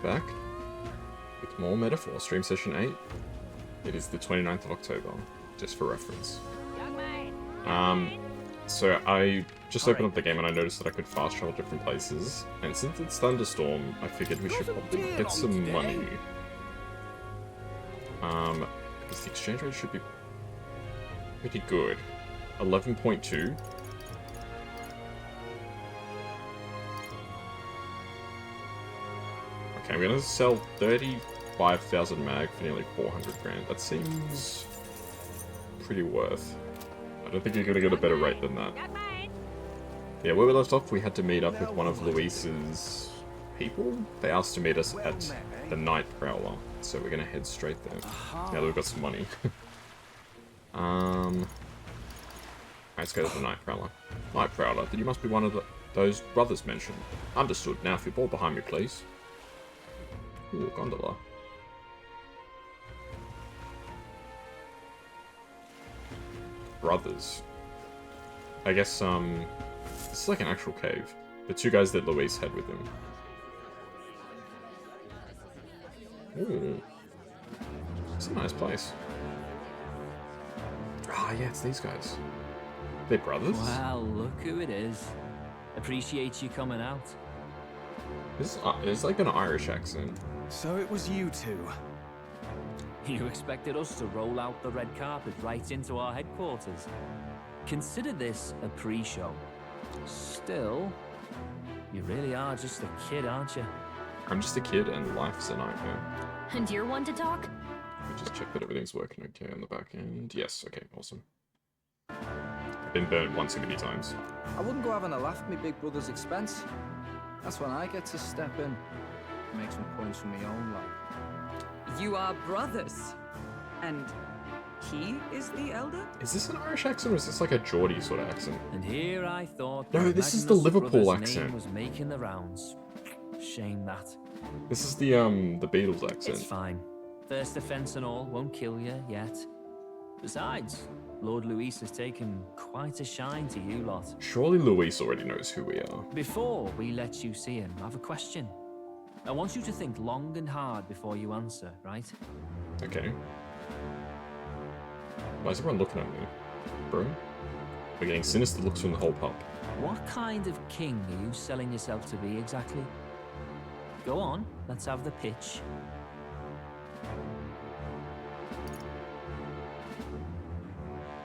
back with more Metaphor, stream session 8. It is the 29th of October, just for reference. So I just opened up the game and I noticed that I could fast travel different places, and since it's Thunderstorm, I figured we should probably get some money. Because the exchange rate should be pretty good. 11.2. Okay, I'm gonna sell 35,000 mag for nearly 400 grand. That seems pretty worth. I don't think you're gonna get a better rate than that. Yeah, where we left off, we had to meet up with one of Luis's people. They asked to meet us at the Night Prowler, so we're gonna head straight there. Now that we've got some money. Let's go to the Night Prowler. Night Prowler, then you must be one of those brothers mentioned. Understood. Now, if you board behind me, please. Ooh, gondola. Brothers. I guess, this is like an actual cave. The two guys that Luis had with him. Ooh. It's a nice place. Ah, yeah, it's these guys. They're brothers? Well, look who it is. Appreciate you coming out. This is like an Irish accent. So it was you two. You expected us to roll out the red carpet right into our headquarters. Consider this a pre-show. Still, you really are just a kid, aren't you? I'm just a kid and life's a nightmare. And you're one to talk? Let me just check that everything's working okay on the back end. Yes, okay, awesome. I've been burned once too many times. I wouldn't go having a laugh at me big brother's expense. That's when I get to step in. Make some points for my own life. You are brothers. And he is the elder? Is this an Irish accent or is this like a Geordie sort of accent? And here I thought... No, this is the Liverpool brother's accent. name was making the rounds. Shame that. This is the Beatles accent. It's fine. First offense and all won't kill you yet. Besides, Lord Luis has taken quite a shine to you lot. Surely Luis already knows who we are. Before we let you see him, I have a question. I want you to think long and hard before you answer, right? Okay. Why is everyone looking at me? Bro? We're getting sinister looks from the whole pub. What kind of king are you selling yourself to be exactly? Go on, let's have the pitch.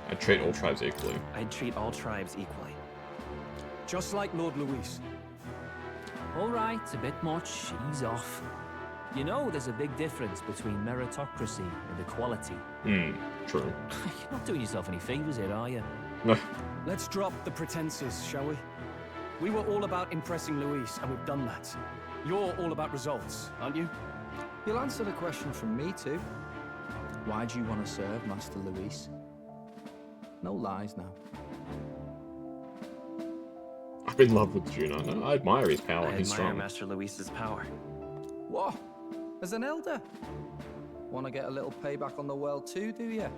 I'd treat all tribes equally. I'd treat all tribes equally. Just like Lord Luis. All right, a bit much, ease off. You know there's a big difference between meritocracy and equality. True. You're not doing yourself any favors here, are you? No. Let's drop the pretenses, shall we? We were all about impressing Luis, and we've done that. You're all about results, aren't you? You'll answer the question from me too. Why do you want to serve Master Luis? No lies now. I'm in love with Juno. I admire his power. I He's admire strong. Master Luis's power. What? As an elder? Want to get a little payback on the world too, do you?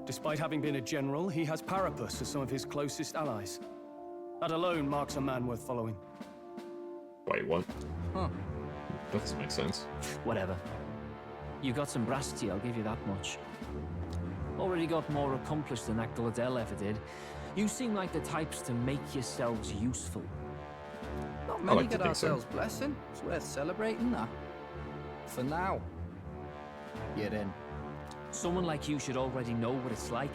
Despite having been a general, he has Parapus as some of his closest allies. That alone marks a man worth following. Wait, what? Huh. That doesn't make sense. Whatever. You got some brasty, I'll give you that much. Already got more accomplished than Akdal ever did. You seem like the types to make yourselves useful. Not many like to get think so. ourselves blessing. It's worth celebrating that. For now. Get in. Someone like you should already know what it's like.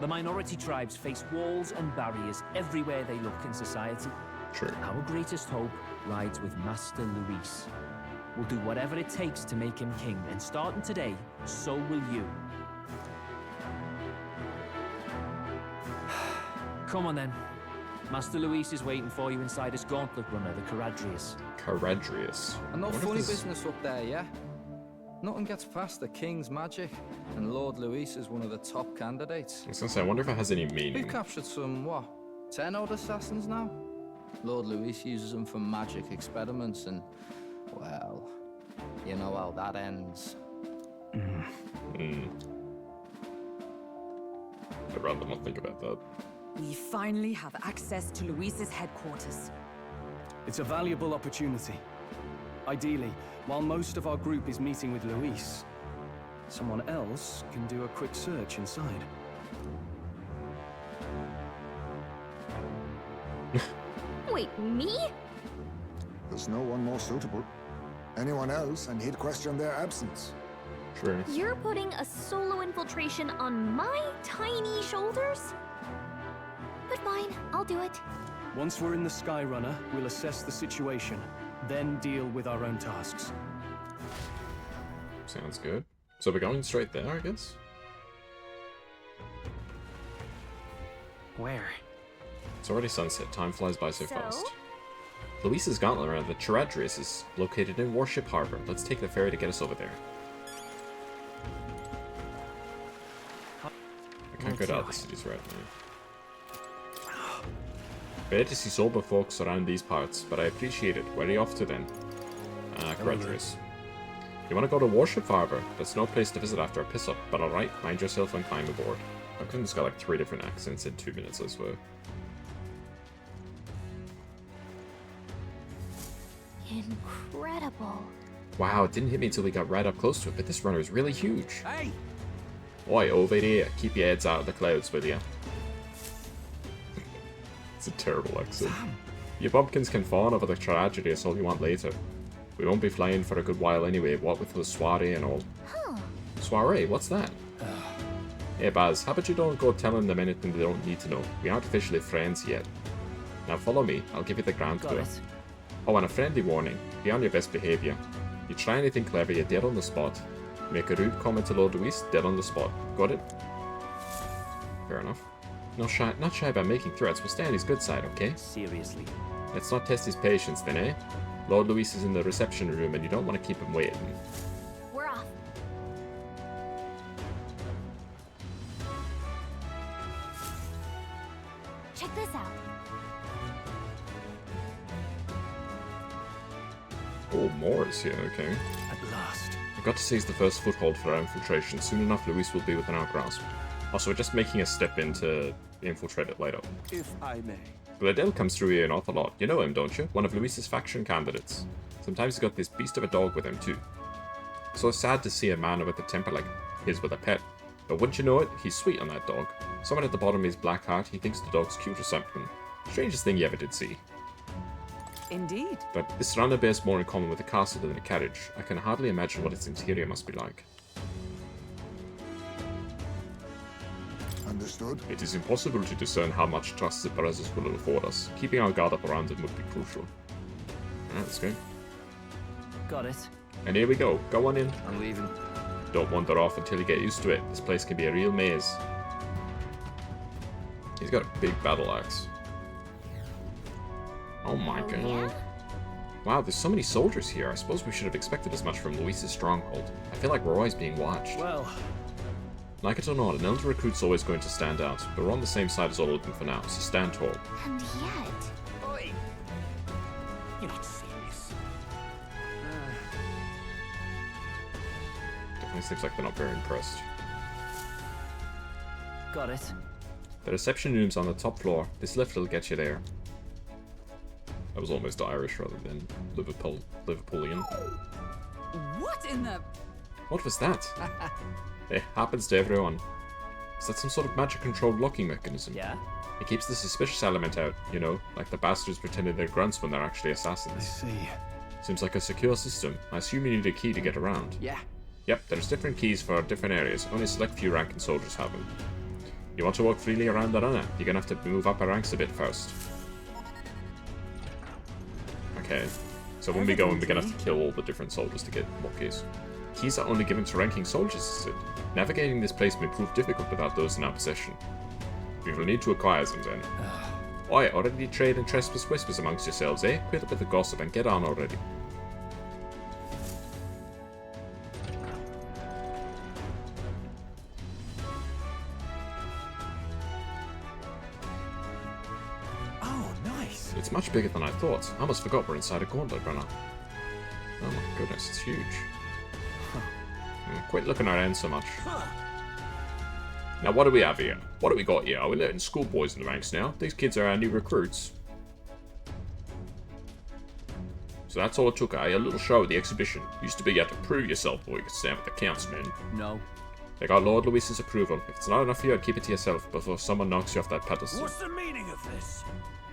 The minority tribes face walls and barriers everywhere they look in society. True. Our greatest hope lies with Master Luis. We'll do whatever it takes to make him king, and starting today, so will you. Come on then. Master Luis is waiting for you inside his gauntlet runner, the Caradrius. Caradrius. And no I wonder if funny this- business up there, yeah? Nothing gets past the King's magic, and Lord Luis is one of the top candidates. I was gonna say, I wonder if it has any We've meaning. captured some, what, 10 odd assassins now? Lord Luis uses them for magic experiments and, well, you know how that ends. I'd rather not think about that. We finally have access to Luis's headquarters. It's a valuable opportunity. Ideally, while most of our group is meeting with Luis, someone else can do a quick search inside. Wait, me? There's no one more suitable. Anyone else, and he'd question their absence. True. You're putting a solo infiltration on my tiny shoulders? But fine, I'll do it. Once we're in the Skyrunner, we'll assess the situation, then deal with our own tasks. Sounds good. So we're going straight there, I guess? Where? It's already sunset. Time flies by so So? fast. Luis's gauntlet around the Charadrius is located in Warship Harbor. Let's take the ferry to get us over there. I can't get out of the cities right now. Rare to see sober folks around these parts, but I appreciate it. Where are you off to then? Charadrius. You want to go to Warship Harbor? That's no place to visit after a piss-up, but alright, mind yourself and climb aboard. I've got like 3 different accents in 2 minutes, I swear. Incredible. Wow, it didn't hit me until we got right up close to it, but this runner is really huge. Hey! Oi, over here. Keep your heads out of the clouds, will ya? It's a terrible accent. You bumpkins can fawn over the Charadrius all you want later. We won't be flying for a good while anyway, what with the soiree and all. Huh. Soiree? What's that? Hey Baz, how about you don't go telling them anything they don't need to know? We aren't officially friends yet. Now follow me, I'll give you the ground Got tour. it. Oh, and a friendly warning. Be on your best behaviour. You try anything clever, you're dead on the spot. Make a rude comment to Lord Luis, dead on the spot. Got it? Fair enough. Not shy about making threats, but stay on his good side, okay? Seriously. Let's not test his patience then, eh? Lord Luis is in the reception room and you don't want to keep him waiting. We're off. Check this out. Oh, more is here, okay. At last. We've got to seize the first foothold for our infiltration. Soon enough, Luis will be within our grasp. Also, we're just making a step in to infiltrate it later. If I may. Bladel comes through here an awful lot. You know him, don't you? One of Luis's faction candidates. Sometimes he's got this beast of a dog with him, too. So sad to see a man with a temper like his with a pet. But wouldn't you know it, he's sweet on that dog. Someone at the bottom of his black heart, he thinks the dog's cute or something. Strangest thing you ever did see. Indeed. But this runner bears more in common with a castle than a carriage. I can hardly imagine what its interior must be like. Understood? It is impossible to discern how much trust the presence will afford us. Keeping our guard up around it would be crucial. Alright, let's go. Got it. And here we go. Go on in. I'm leaving. Don't wander off until you get used to it. This place can be a real maze. He's got a big battle axe. Oh my god. Yeah? Wow, there's so many soldiers here. I suppose we should have expected as much from Luis's stronghold. I feel like we're always being watched. Well, Like it or not, an elder recruit's always going to stand out, but we're on the same side as all of them for now, so stand tall. And yet... Oi! You're not serious. Definitely seems like they're not very impressed. Got it. The reception room's on the top floor. This lift will get you there. That was almost Irish rather than Liverpoolian. What in the... What was that? It happens to everyone. Is that some sort of magic-controlled locking mechanism? Yeah? It keeps the suspicious element out, you know, like the bastards pretending they're grunts when they're actually I assassins. see. Seems like a secure system. I assume you need a key to get around. Yeah. Yep, there's different keys for different areas. Only a select few ranking soldiers have them. You want to walk freely around the runner? You're gonna have to move up our ranks a bit first. Okay. So when we go in, we're gonna have to kill all the different soldiers to get more keys. Keys are only given to ranking soldiers, is it? Navigating this place may prove difficult without those in our possession. We will need to acquire them then. Oi, already trade and trespass whispers amongst yourselves, eh? Quit up with the gossip and get on already. Oh, nice. It's much bigger than I thought. I almost forgot we're inside a gauntlet runner. Oh my goodness, it's huge. Quit looking around so much. Now what do we have here? What do we got here? Are we letting schoolboys in the ranks now? These kids are our new recruits. So that's all it took, eh? A little show at the exhibition. Used to be you had to prove yourself before you could stand with the councilman. No. They got Lord Luis's approval. If it's not enough for you, I'd keep it to yourself before someone knocks you off that pedestal. What's the meaning of this?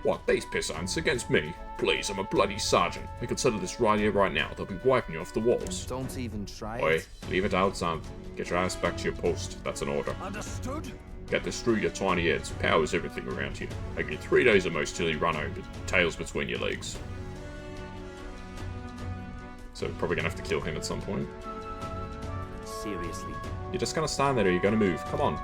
What, these pissants against me? Please, I'm a bloody sergeant. We could settle this right here, right now. They'll be wiping you off the walls. Don't even try Oi, it. leave it out, son. Get your ass back to your post. That's an order. Understood? Get this through your tiny heads. Power's everything around here. I give you 3 days at most till you run home, with tails between your legs. So probably gonna have to kill him at some point. Seriously. You're just gonna stand there or you're gonna move. Come on.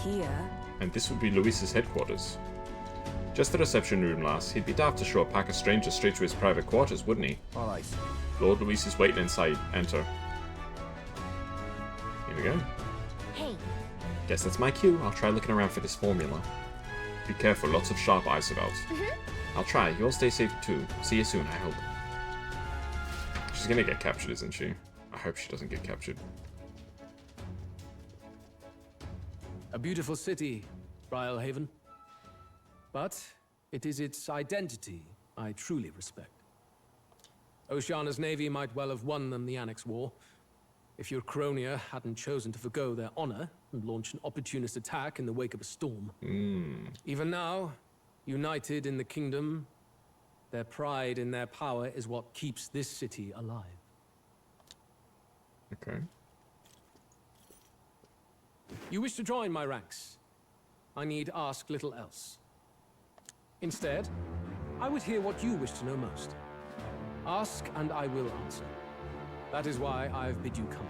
Here? And this would be Luis's headquarters. Just the reception room, lass. He'd be daft to show a pack of strangers straight to his private quarters, wouldn't he? Alright. Lord Luis is waiting inside. Enter. Here we go. Hey, Guess that's my cue. I'll try looking around for this formula. Be careful, lots of sharp eyes about. I'll try. You'll stay safe too. See you soon, I hope. She's gonna get captured, isn't she? I hope she doesn't get captured. A beautiful city, Brilehaven. But it is its identity I truly respect. Oceana's navy might well have won them the Annex War, if your Kuronia hadn't chosen to forgo their honor and launch an opportunist attack in the wake of a storm. Even now, united in the kingdom, their pride in their power is what keeps this city alive. Okay. You wish to join my ranks. I need ask little else. Instead, I would hear what you wish to know most. Ask and I will answer. That is why I've bid you come.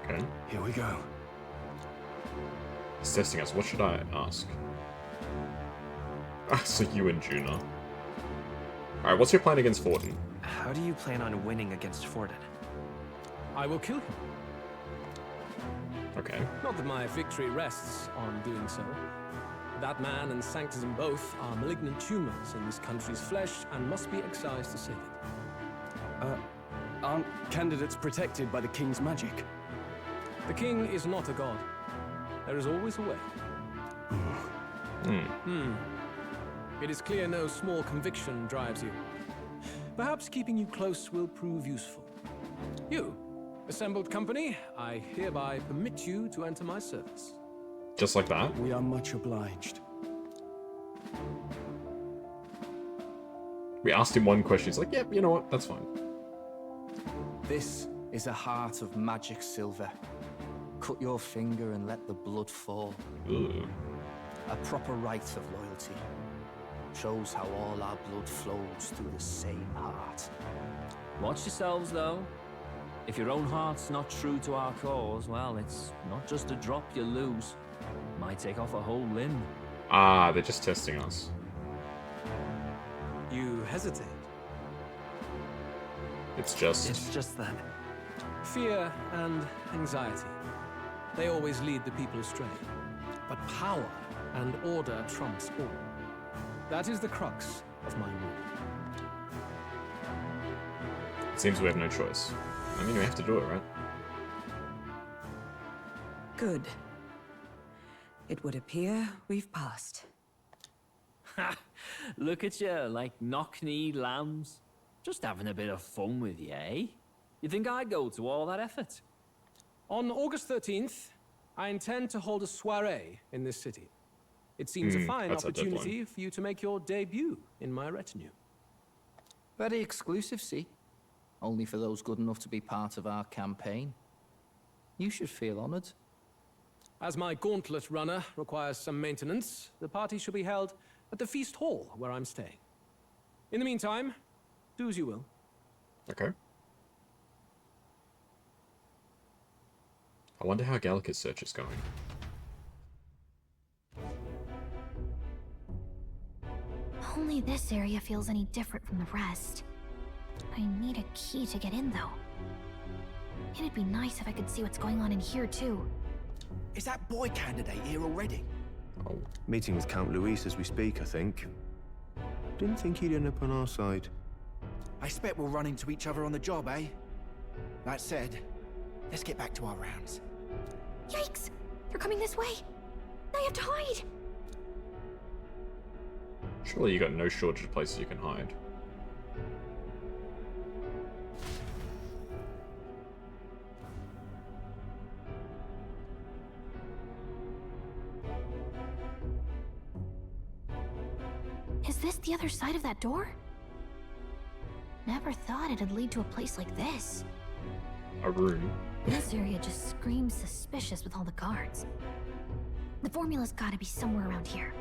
Okay. Here we go. He's testing us. What should I ask? Ah, so you and Juna. Alright, what's your plan against Forden? How do you plan on winning against Forden? I will kill him. Okay. Not that my victory rests on doing so. That man and Sanctism both are malignant tumors in this country's flesh and must be excised to save it. Aren't candidates protected by the king's magic? The king is not a god. There is always a way. It is clear no small conviction drives you. Perhaps keeping you close will prove useful. You, assembled company, I hereby permit you to enter my service. Just like that? We are much obliged. We asked him one question. He's like, yep, you know what? That's fine. This is a heart of magic silver. Cut your finger and let the blood fall. Ugh. A proper rite of loyalty. Shows how all our blood flows through the same heart. Watch yourselves, though. If your own heart's not true to our cause, well, it's not just a drop you lose. Might take off a whole limb. Ah, they're just testing us. You hesitate. It's just... It's just that. Fear and anxiety. They always lead the people astray. But power and order trumps all. That is the crux of my rule. It seems we have no choice. I mean, we have to do it, right? Good. It would appear we've passed. Ha! Look at you, like knock-kneed lambs. Just having a bit of fun with you, eh? You think I'd go to all that effort? On August 13th, I intend to hold a soiree in this city. It seems a fine that's a opportunity for you to make your debut in my retinue. Very exclusive, see? Only for those good enough to be part of our campaign. You should feel honored. As my gauntlet runner requires some maintenance, the party shall be held at the feast hall where I'm staying. In the meantime, do as you will. Okay. I wonder how Gallica's search is going. only this area feels any different from the rest. I need a key to get in, though. It'd be nice if I could see what's going on in here, too. Is that boy candidate here already? Oh. Meeting with Count Luis as we speak, I think. Didn't think he'd end up on our side. I expect we'll run into each other on the job, eh? That said, let's get back to our rounds. Yikes! They're coming this way! I have to hide! Surely you got no shortage of places you can hide. Is this the other side of that door? Never thought it'd lead to a place like this. A room. This area just screams suspicious with all the guards. The formula's gotta be somewhere around here.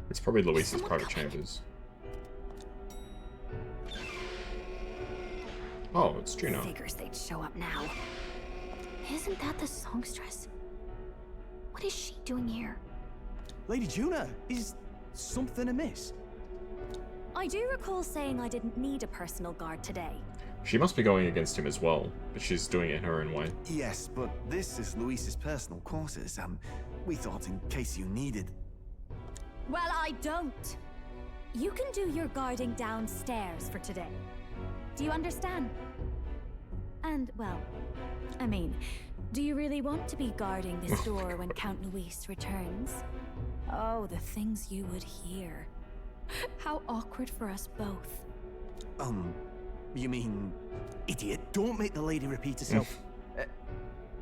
It's probably Luis's Someone private coming. chambers. Oh, it's Juno. Figures they'd show up now. Isn't that the songstress? What is she doing here? Lady Juna, is something amiss? I do recall saying I didn't need a personal guard today. She must be going against him as well, but she's doing it in her own way. Yes, but this is Luis's personal quarters. We thought in case you needed. Well, I don't. You can do your guarding downstairs for today. Do you understand? And, well, I mean, do you really want to be guarding this door when Count Luis returns? Oh, the things you would hear. How awkward for us both. You mean, idiot? Don't make the lady repeat herself.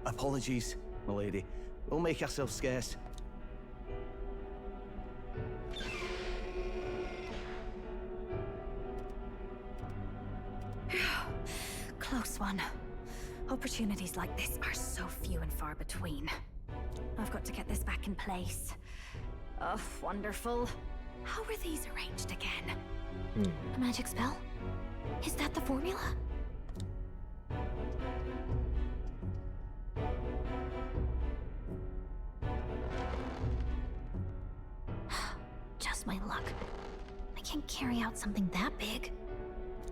Apologies, my lady. We'll make ourselves scarce. Close one. Opportunities like this are so few and far between. I've got to get this back in place. Oh, wonderful. How were these arranged again? A magic spell? Is that the formula? Just my luck. I can't carry out something that big.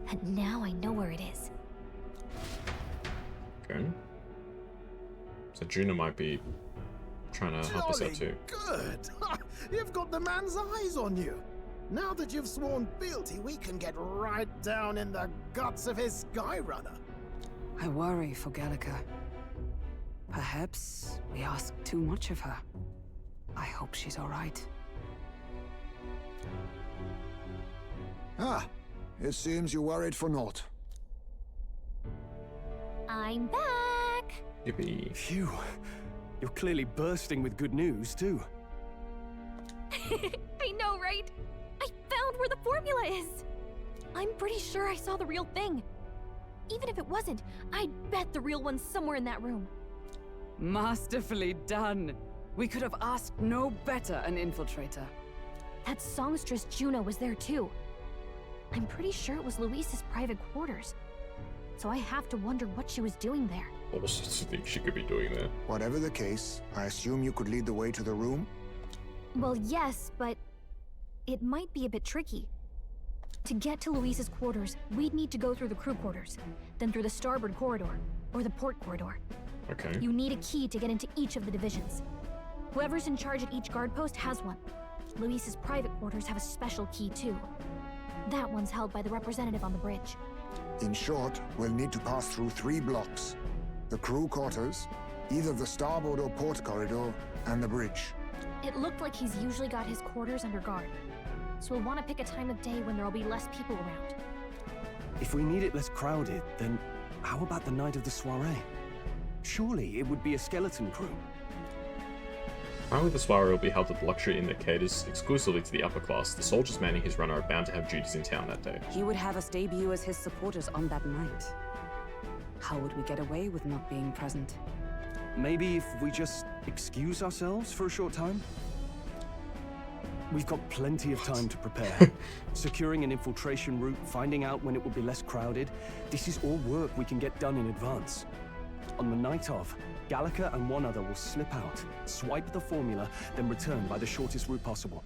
And now I know where it is. Okay. So Juno might be trying to help us out too. Good! You've got the man's eyes on you. Now that you've sworn fealty, we can get right down in the guts of his Skyrunner. I worry for Gallica. Perhaps we ask too much of her. I hope she's all right. Ah, it seems you worried for naught. I'm back! Yippee. Phew. You're clearly bursting with good news, too. I know, right? I found where the formula is! I'm pretty sure I saw the real thing. Even if it wasn't, I'd bet the real one's somewhere in that room. Masterfully done. We could have asked no better an infiltrator. That songstress Juno was there too. I'm pretty sure it was Luis's private quarters. So I have to wonder what she was doing there. All sorts of things she could be doing there. Whatever the case, I assume you could lead the way to the room? Well, yes, but it might be a bit tricky. To get to Luis's quarters, we'd need to go through the crew quarters, then through the starboard corridor, or the port corridor. Okay. You need a key to get into each of the divisions. Whoever's in charge at each guard post has one. Luis's private quarters have a special key too. That one's held by the representative on the bridge. In short, we'll need to pass through 3 blocks. The crew quarters, either the starboard or port corridor, and the bridge. It looked like he's usually got his quarters under guard. So we'll want to pick a time of day when there'll be less people around. If we need it less crowded, then how about the night of the soiree? Surely it would be a skeleton crew. Apparently the soiree will be held at the luxury inn that caters exclusively to the upper class. The soldiers manning his runner are bound to have duties in town that day. He would have us debut as his supporters on that night. How would we get away with not being present? Maybe if we just excuse ourselves for a short time? We've got plenty of time to prepare. Securing an infiltration route, finding out when it will be less crowded, this is all work we can get done in advance. On the night of, Gallica and one other will slip out, swipe the formula, then return by the shortest route possible.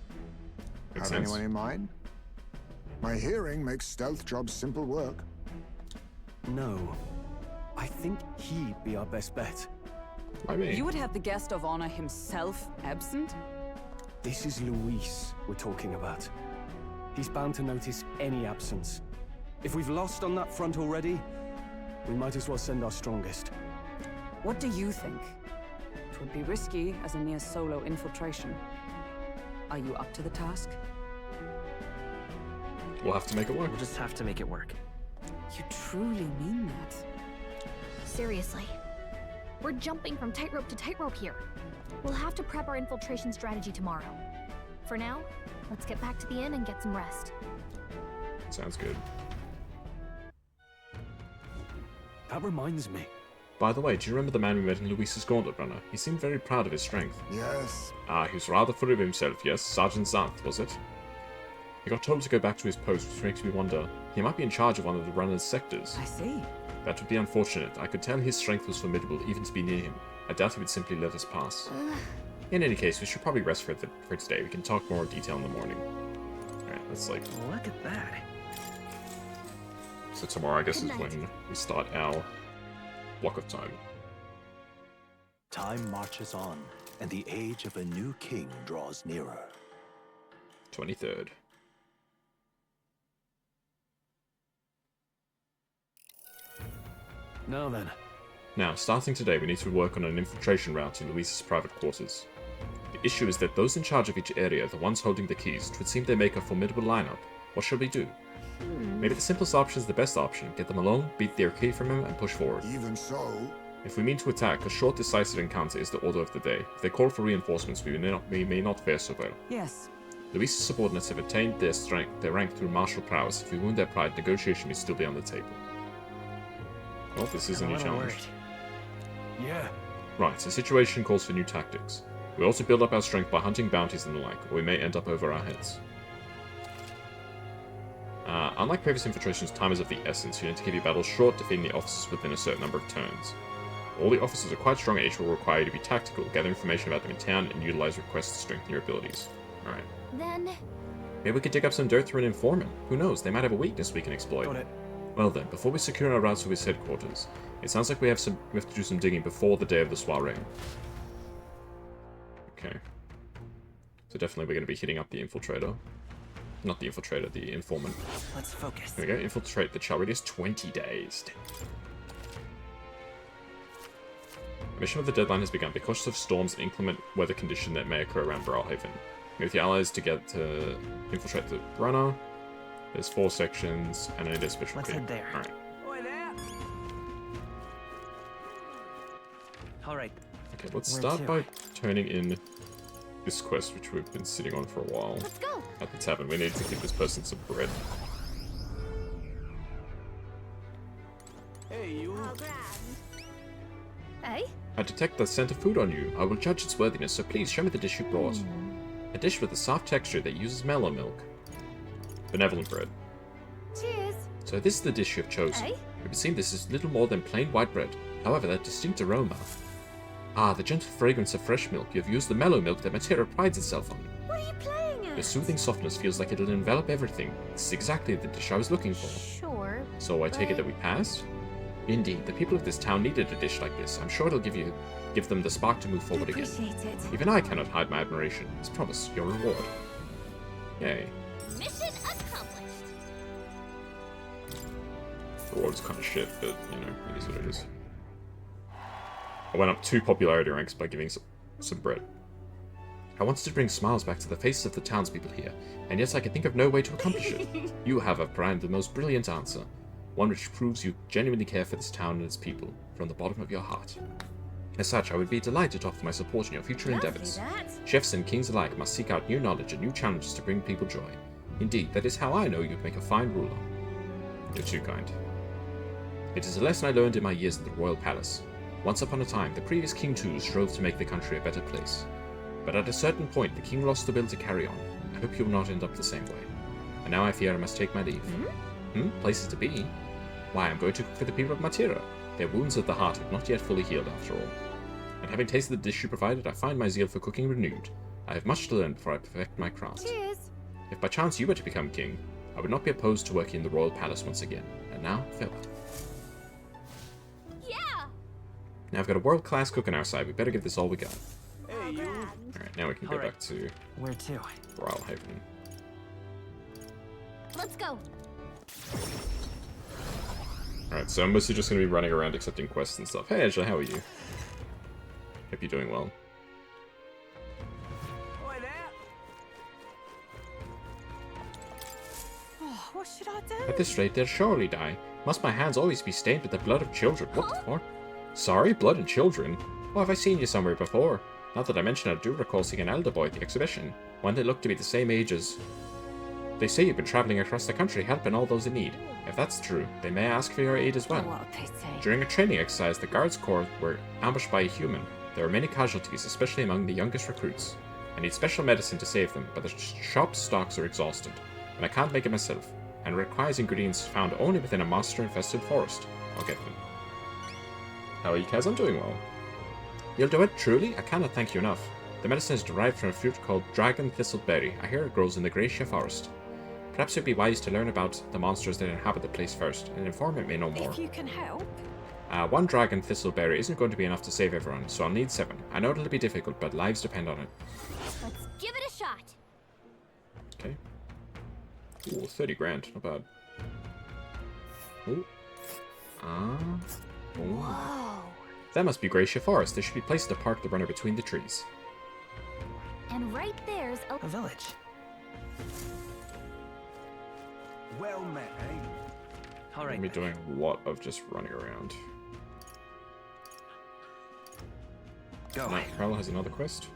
Makes Have sense. anyone in mind? My hearing makes stealth jobs simple work. No. I think he'd be our best bet. I mean, You would have the guest of honor himself absent? This is Luis we're talking about. He's bound to notice any absence. If we've lost on that front already, we might as well send our strongest. What do you think? It would be risky as a near-solo infiltration. Are you up to the task? We'll have to make it work. We'll just have to make it work. You truly mean that? Seriously. We're jumping from tightrope to tightrope here. We'll have to prep our infiltration strategy tomorrow. For now, let's get back to the inn and get some rest. Sounds good. That reminds me. By the way, do you remember the man we met in Luis's Gauntlet Runner? He seemed very proud of his strength. Yes. Ah, he was rather full of himself, yes? Sergeant Zanth, was it? He got told to go back to his post, which makes me wonder. He might be in charge of one of the runner's sectors. I see. That would be unfortunate. I could tell his strength was formidable, even to be near him. I doubt he would simply let us pass. In any case, we should probably rest for today. We can talk more in detail in the morning. Alright, let's like... Look at that. So tomorrow, I guess, is when we start our block of time. Time marches on, and the age of a new king draws nearer. 23rd. Now then. Now, starting today, we need to work on an infiltration route to Luis's private quarters. The issue is that those in charge of each area are the ones holding the keys. It would seem they make a formidable lineup. What shall we do? Maybe the simplest option is the best option. Get them alone, beat their key from him, and push forward. Even so... If we mean to attack, a short, decisive encounter is the order of the day. If they call for reinforcements, we may not fare so well. Yes. Luis's subordinates have attained their rank through martial prowess. If we wound their pride, negotiation may still be on the table. Well, this is a new challenge. Yeah. Right, the situation calls for new tactics. We also build up our strength by hunting bounties and the like, or we may end up over our heads. Unlike previous infiltrations, time is of the essence. You need to keep your battles short, defeating the officers within a certain number of turns. All the officers are quite strong, and each will require you to be tactical, gather information about them in town, and utilize requests to strengthen your abilities. Alright. Then... Maybe we could dig up some dirt through an informant. Who knows, they might have a weakness we can exploit. Got it. Well then, before we secure our route to his headquarters, it sounds like we have to do some digging before the day of the soiree. Okay. So definitely we're going to be hitting up the infiltrator. Not the infiltrator, the informant. Let's focus. Here we go, infiltrate the child radius 20 days. The mission of the deadline has begun. Be cautious of storms and inclement weather conditions that may occur around Brilehaven. Meet with your allies to get to infiltrate the runner. There's 4 sections, and I need a special key. Let's head there. Alright. Alright. Okay, let's start by turning in this quest, which we've been sitting on for a while. Let's go. At the tavern. We need to give this person some bread. Hey, you. Hey? I detect the scent of food on you. I will judge its worthiness, so please show me the dish you brought. A dish with a soft texture that uses mellow milk. Benevolent bread. Cheers. So this is the dish you have chosen. Hey? It would seem this is little more than plain white bread. However, that distinct aroma. Ah, the gentle fragrance of fresh milk. You have used the mellow milk that Matera prides itself on. What are you playing at? The soothing softness feels like it'll envelop everything. This is exactly the dish I was looking for. Sure. So I take it that we passed? Indeed, the people of this town needed a dish like this. I'm sure it'll give them the spark to move forward again. Appreciate it. Even I cannot hide my admiration. As promised, your reward. Yay. Mission accomplished. Reward's kind of shit, but, you know, it is what it is. I went up 2 popularity ranks by giving some bread. I wanted to bring smiles back to the faces of the townspeople here, and yet I could think of no way to accomplish it. You have, Brian, the most brilliant answer. One which proves you genuinely care for this town and its people, from the bottom of your heart. As such, I would be delighted to offer my support in your future endeavors. Chefs and kings alike must seek out new knowledge and new challenges to bring people joy. Indeed, that is how I know you'd make a fine ruler. You're too kind. It is a lesson I learned in my years in the royal palace. Once upon a time, the previous king too strove to make the country a better place. But at a certain point, the king lost the will to carry on. I hope you will not end up the same way. And now I fear I must take my leave. Places to be? Why, I'm going to cook for the people of Matera. Their wounds of the heart have not yet fully healed after all. And having tasted the dish you provided, I find my zeal for cooking renewed. I have much to learn before I perfect my craft. Cheers. If by chance you were to become king, I would not be opposed to working in the royal palace once again. And now, farewell. Yeah. Now I've got a world-class cook on our side. We better give this all we got. Hey, you. Alright, now we can go back to Where to? Brilehaven. Let's go. Alright, so I'm mostly just going to be running around accepting quests and stuff. Hey Angela, how are you? Hope you're doing well. What should I do? At this rate, they'll surely die. Must my hands always be stained with the blood of children? What the fuck? Sorry, blood and children? Oh, have I seen you somewhere before? Not that I mentioned, I do recall seeing an elder boy at the exhibition. One that looked to be the same age as... They say you've been travelling across the country helping all those in need. If that's true, they may ask for your aid as well. Oh, what a pity. During a training exercise, the Guards Corps were ambushed by a human. There are many casualties, especially among the youngest recruits. I need special medicine to save them, but the shop stocks are exhausted, and I can't make it myself, and it requires ingredients found only within a monster-infested forest. I'll get them. How are you, Kaz? I'm doing well. You'll do it, truly? I cannot thank you enough. The medicine is derived from a fruit called Dragon Thistleberry. I hear it grows in the Gracia Forest. Perhaps it would be wise to learn about the monsters that inhabit the place first. An informant may know more. If you can help. One Dragon Thistleberry isn't going to be enough to save everyone, so I'll need 7. I know it'll be difficult, but lives depend on it. Let's give it a shot. Okay. Ooh, 30 grand. Not bad. Ooh. Ooh. Whoa. That must be Gracia Forest. There should be a place to park the runner between the trees. And right there's A village. Well met, eh? All right. I'm be doing a lot of just running around. Go. Night Prowler has another quest.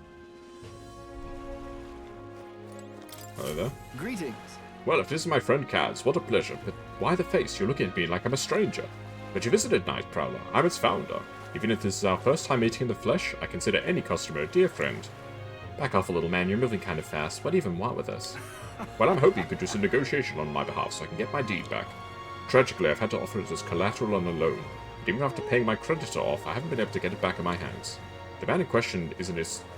Hello there. Greetings. Well, if this is my friend Kaz, what a pleasure. But why the face? You're looking at me like I'm a stranger. But you visited Night Prowler. I'm its founder. Even if this is our first time meeting in the flesh, I consider any customer a dear friend. Back off a little, man. You're moving kind of fast. What do you even want with us? Well, I'm hoping you could do some negotiation on my behalf so I can get my deed back. Tragically, I've had to offer it as collateral on a loan. But even after paying my creditor off, I haven't been able to get it back in my hands. The man in question is a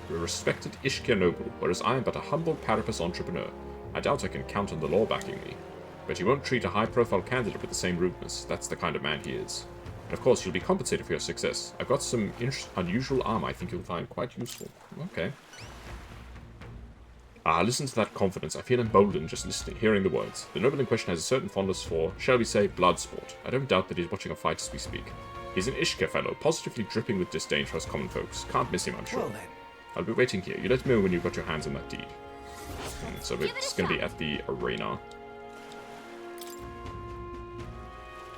respected Ishkia noble, whereas I am but a humble Parapus entrepreneur. I doubt I can count on the law backing me. But he won't treat a high-profile candidate with the same rudeness. That's the kind of man he is. And of course, you'll be compensated for your success. I've got some unusual armor I think you'll find quite useful. Okay. Listen to that confidence. I feel emboldened just hearing the words. The noble in question has a certain fondness for, shall we say, blood sport. I don't doubt that he's watching a fight as we speak. He's an Ishka fellow, positively dripping with disdain for us common folks. Can't miss him, I'm sure. Well then. I'll be waiting here. You let me know when you've got your hands on that deed. So it's going to be at the arena.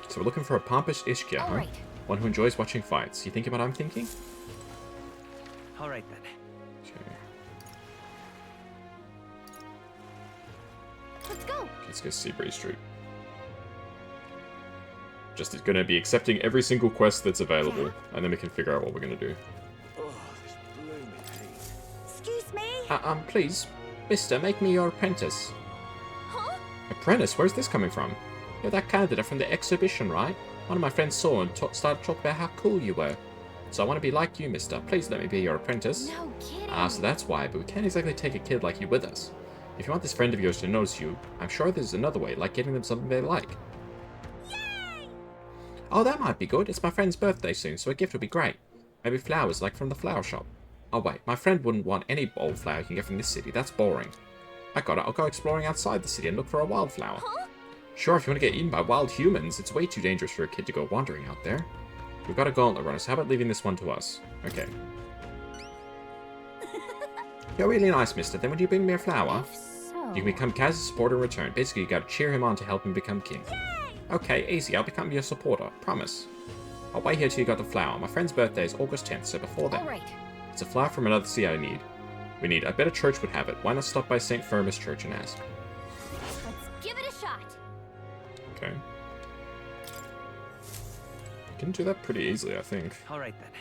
So we're looking for a pompous Ishkia, huh? Right. One who enjoys watching fights. You thinking what I'm thinking? All right then. Okay. Let's go. Let's go Seabury Street. Just going to be accepting every single quest that's available, and then we can figure out what we're going to do. Oh, this blooming heat. Excuse me. Please, mister, make me your apprentice. Huh? Apprentice? Where's this coming from? You're that candidate from the exhibition, right? One of my friends saw and started talking about how cool you were. So I want to be like you, mister. Please let me be your apprentice. No kidding. So that's why, but we can't exactly take a kid like you with us. If you want this friend of yours to notice you, I'm sure there's another way, like getting them something they like. Yay! Oh, that might be good. It's my friend's birthday soon, so a gift would be great. Maybe flowers, like from the flower shop. Oh wait, my friend wouldn't want any old flower you can get from this city. That's boring. I got it. I'll go exploring outside the city and look for a wildflower. Huh? Sure, if you want to get eaten by wild humans, it's way too dangerous for a kid to go wandering out there. We've got a gauntlet runner, so how about leaving this one to us? Okay. You're really nice, mister. Then would you bring me a flower? If so. You can become Kaz's supporter in return. Basically, you gotta cheer him on to help him become king. Yay! Okay, easy. I'll become your supporter. Promise. I'll wait here till you got the flower. My friend's birthday is August 10th, so before then. All right. It's a flower from another sea I need. I bet a church would have it. Why not stop by St. Firmus Church and ask? Let's give it a shot. Okay. You can do that pretty easily, I think. All right then.